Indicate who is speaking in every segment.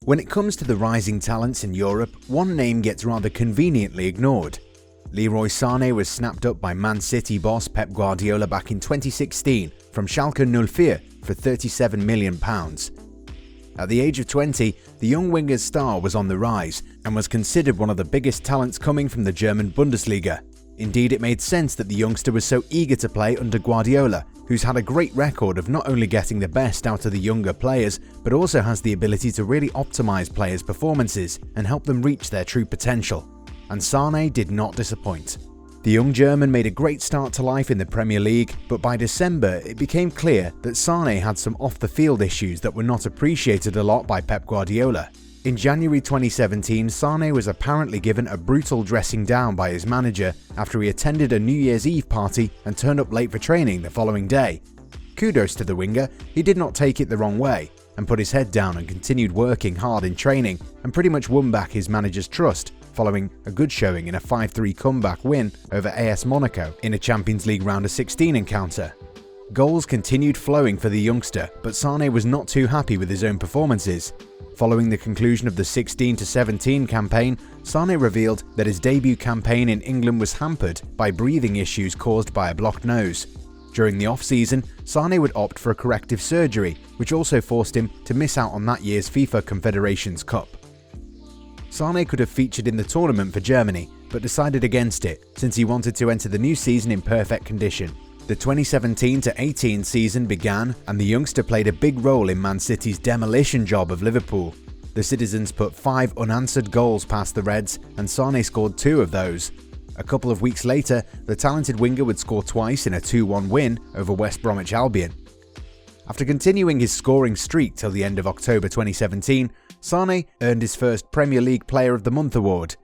Speaker 1: When it comes to the rising talents in Europe, one name gets rather conveniently ignored. Leroy Sane was snapped up by Man City boss Pep Guardiola back in 2016 from Schalke 04 for £37 million. At the age of 20, the young winger's star was on the rise and was considered one of the biggest talents coming from the German Bundesliga. Indeed, it made sense that the youngster was so eager to play under Guardiola, who's had a great record of not only getting the best out of the younger players, but also has the ability to really optimize players' performances and help them reach their true potential. And Sane did not disappoint. The young German made a great start to life in the Premier League, but by December it became clear that Sane had some off-the-field issues that were not appreciated a lot by Pep Guardiola. In January 2017, Sane was apparently given a brutal dressing down by his manager after he attended a New Year's Eve party and turned up late for training the following day. Kudos to the winger, he did not take it the wrong way and put his head down and continued working hard in training and pretty much won back his manager's trust following a good showing in a 5-3 comeback win over AS Monaco in a Champions League round of 16 encounter. Goals continued flowing for the youngster, but Sane was not too happy with his own performances. Following the conclusion of the 16-17 campaign, Sane revealed that his debut campaign in England was hampered by breathing issues caused by a blocked nose. During the off-season, Sane would opt for a corrective surgery, which also forced him to miss out on that year's FIFA Confederations Cup. Sane could have featured in the tournament for Germany, but decided against it since he wanted to enter the new season in perfect condition. The 2017-18 season began and the youngster played a big role in Man City's demolition job of Liverpool. The citizens put 5 unanswered goals past the Reds and Sane scored 2 of those. A couple of weeks later, the talented winger would score twice in a 2-1 win over West Bromwich Albion. After continuing his scoring streak till the end of October 2017, Sane earned his first Premier League Player of the Month award.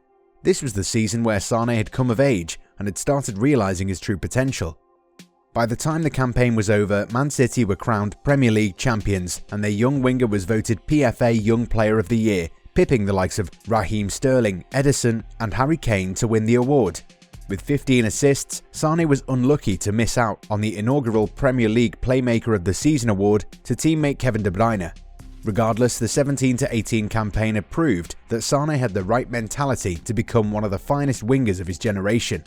Speaker 1: This was the season where Sane had come of age and had started realising his true potential. By the time the campaign was over, Man City were crowned Premier League champions and their young winger was voted PFA Young Player of the Year, pipping the likes of Raheem Sterling, Ederson and Harry Kane to win the award. With 15 assists, Sane was unlucky to miss out on the inaugural Premier League Playmaker of the Season award to teammate Kevin De Bruyne. Regardless, the 17-18 campaign had proved that Sane had the right mentality to become one of the finest wingers of his generation.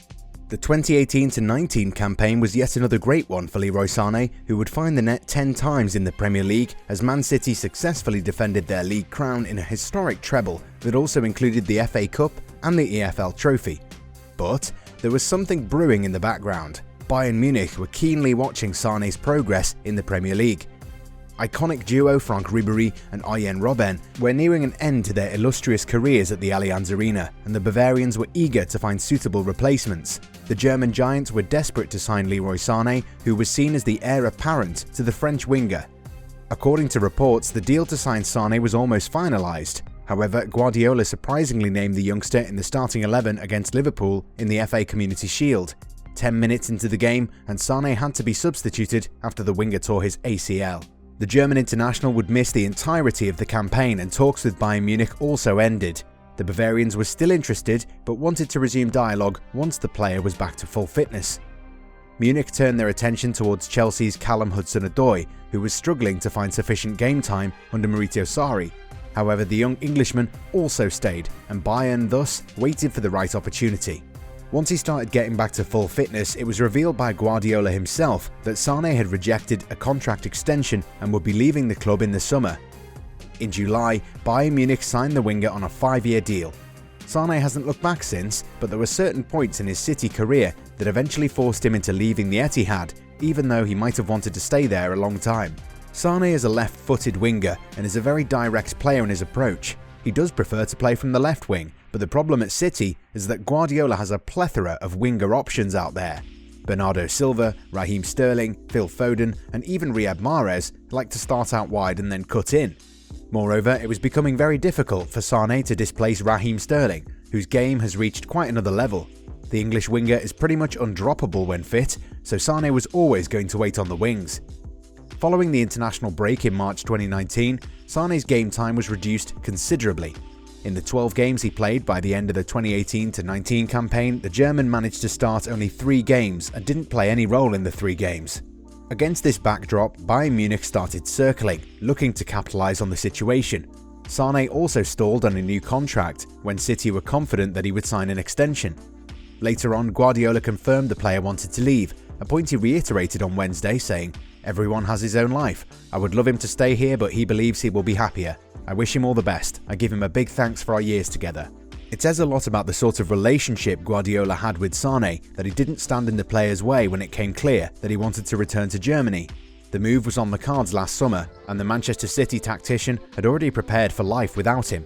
Speaker 1: The 2018-19 campaign was yet another great one for Leroy Sane, who would find the net 10 times in the Premier League as Man City successfully defended their league crown in a historic treble that also included the FA Cup and the EFL Trophy. But there was something brewing in the background. Bayern Munich were keenly watching Sane's progress in the Premier League. Iconic duo Franck Ribéry and Arjen Robben were nearing an end to their illustrious careers at the Allianz Arena, and the Bavarians were eager to find suitable replacements. The German giants were desperate to sign Leroy Sane, who was seen as the heir apparent to the French winger. According to reports, the deal to sign Sane was almost finalised. However, Guardiola surprisingly named the youngster in the starting 11 against Liverpool in the FA Community Shield. 10 minutes into the game, and Sane had to be substituted after the winger tore his ACL. The German international would miss the entirety of the campaign and talks with Bayern Munich also ended. The Bavarians were still interested but wanted to resume dialogue once the player was back to full fitness. Munich turned their attention towards Chelsea's Callum Hudson-Odoi, who was struggling to find sufficient game time under Maurizio Sarri. However, the young Englishman also stayed and Bayern thus waited for the right opportunity. Once he started getting back to full fitness, it was revealed by Guardiola himself that Sane had rejected a contract extension and would be leaving the club in the summer. In July, Bayern Munich signed the winger on a 5-year deal. Sane hasn't looked back since, but there were certain points in his City career that eventually forced him into leaving the Etihad, even though he might have wanted to stay there a long time. Sane is a left-footed winger and is a very direct player in his approach. He does prefer to play from the left wing, but the problem at City is that Guardiola has a plethora of winger options out there. Bernardo Silva, Raheem Sterling, Phil Foden and even Riyad Mahrez like to start out wide and then cut in. Moreover, it was becoming very difficult for Sane to displace Raheem Sterling, whose game has reached quite another level. The English winger is pretty much undroppable when fit, so Sane was always going to wait on the wings. Following the international break in March 2019, Sane's game time was reduced considerably. In the 12 games he played by the end of the 2018-19 campaign, the German managed to start only 3 games and didn't play any role in the 3 games. Against this backdrop, Bayern Munich started circling, looking to capitalise on the situation. Sane also stalled on a new contract when City were confident that he would sign an extension. Later on, Guardiola confirmed the player wanted to leave, a point he reiterated on Wednesday, saying, "Everyone has his own life. I would love him to stay here, but he believes he will be happier. I wish him all the best. I give him a big thanks for our years together." It says a lot about the sort of relationship Guardiola had with Sane that he didn't stand in the player's way when it came clear that he wanted to return to Germany. The move was on the cards last summer, and the Manchester City tactician had already prepared for life without him.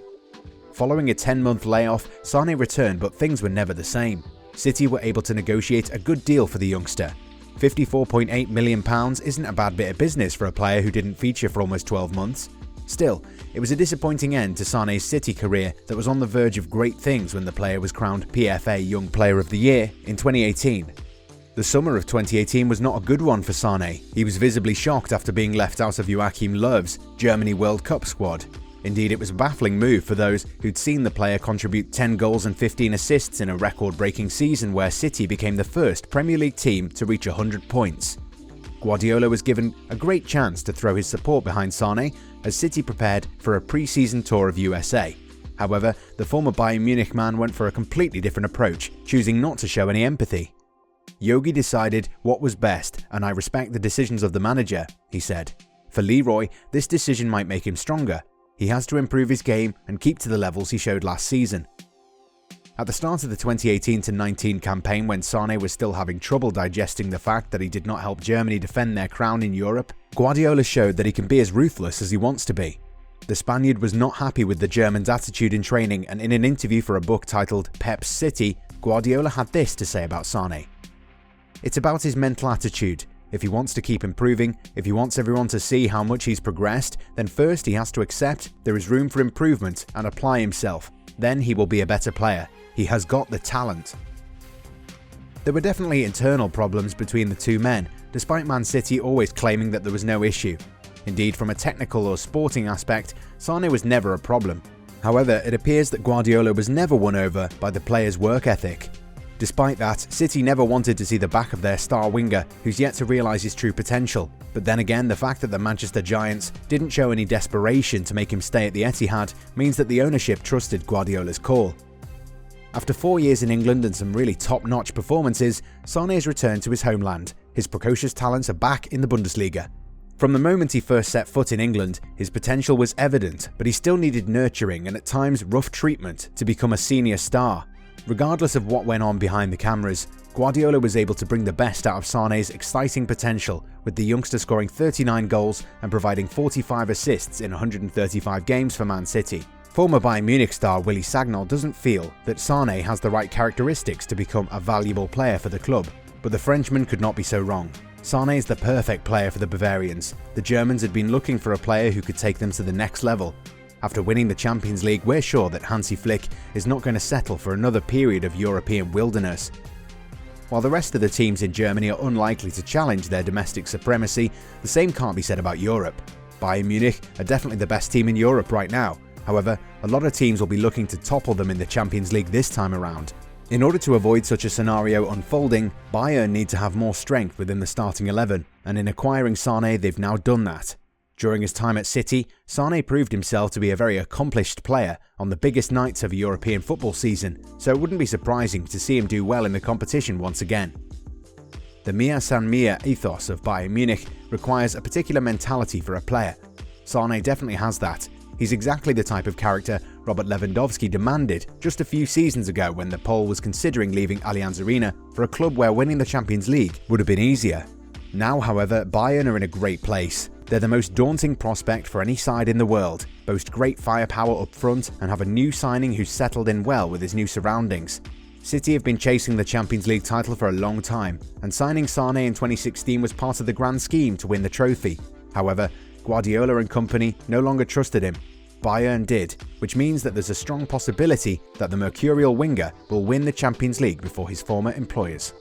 Speaker 1: Following a 10-month layoff, Sane returned, but things were never the same. City were able to negotiate a good deal for the youngster. £54.8 million isn't a bad bit of business for a player who didn't feature for almost 12 months. Still, it was a disappointing end to Sane's City career that was on the verge of great things when the player was crowned PFA Young Player of the Year in 2018. The summer of 2018 was not a good one for Sane. He was visibly shocked after being left out of Joachim Löw's Germany World Cup squad. Indeed, it was a baffling move for those who'd seen the player contribute 10 goals and 15 assists in a record-breaking season where City became the first Premier League team to reach 100 points. Guardiola was given a great chance to throw his support behind Sane as City prepared for a pre-season tour of USA. However, the former Bayern Munich man went for a completely different approach, choosing not to show any empathy. "Yogi decided what was best, and I respect the decisions of the manager," he said. "For Leroy, this decision might make him stronger. He has to improve his game and keep to the levels he showed last season." At the start of the 2018-19 campaign, when Sane was still having trouble digesting the fact that he did not help Germany defend their crown in Europe, Guardiola showed that he can be as ruthless as he wants to be. The Spaniard was not happy with the Germans' attitude in training, and in an interview for a book titled Pep's City, Guardiola had this to say about Sane. "It's about his mental attitude. If he wants to keep improving, if he wants everyone to see how much he's progressed, then first he has to accept there is room for improvement and apply himself. Then he will be a better player. He has got the talent." There were definitely internal problems between the two men, despite Man City always claiming that there was no issue. Indeed, from a technical or sporting aspect, Sane was never a problem. However, it appears that Guardiola was never won over by the player's work ethic. Despite that, City never wanted to see the back of their star winger, who's yet to realise his true potential. But then again, the fact that the Manchester Giants didn't show any desperation to make him stay at the Etihad means that the ownership trusted Guardiola's call. After 4 years in England and some really top-notch performances, Sane has returned to his homeland. His precocious talents are back in the Bundesliga. From the moment he first set foot in England, his potential was evident, but he still needed nurturing and at times rough treatment to become a senior star. Regardless of what went on behind the cameras, Guardiola was able to bring the best out of Sane's exciting potential, with the youngster scoring 39 goals and providing 45 assists in 135 games for Man City. Former Bayern Munich star Willy Sagnol doesn't feel that Sane has the right characteristics to become a valuable player for the club, but the Frenchman could not be so wrong. Sane is the perfect player for the Bavarians. The Germans had been looking for a player who could take them to the next level. After winning the Champions League, we're sure that Hansi Flick is not going to settle for another period of European wilderness. While the rest of the teams in Germany are unlikely to challenge their domestic supremacy, the same can't be said about Europe. Bayern Munich are definitely the best team in Europe right now. However, a lot of teams will be looking to topple them in the Champions League this time around. In order to avoid such a scenario unfolding, Bayern need to have more strength within the starting 11, and in acquiring Sane they've now done that. During his time at City, Sane proved himself to be a very accomplished player on the biggest nights of a European football season, so it wouldn't be surprising to see him do well in the competition once again. The Mir San Mir ethos of Bayern Munich requires a particular mentality for a player. Sane definitely has that. He's exactly the type of character Robert Lewandowski demanded just a few seasons ago when the Pole was considering leaving Allianz Arena for a club where winning the Champions League would have been easier. Now, however, Bayern are in a great place. They're the most daunting prospect for any side in the world, boast great firepower up front, and have a new signing who's settled in well with his new surroundings. City have been chasing the Champions League title for a long time, and signing Sane in 2016 was part of the grand scheme to win the trophy. However, Guardiola and company no longer trusted him. Bayern did, which means that there's a strong possibility that the mercurial winger will win the Champions League before his former employers.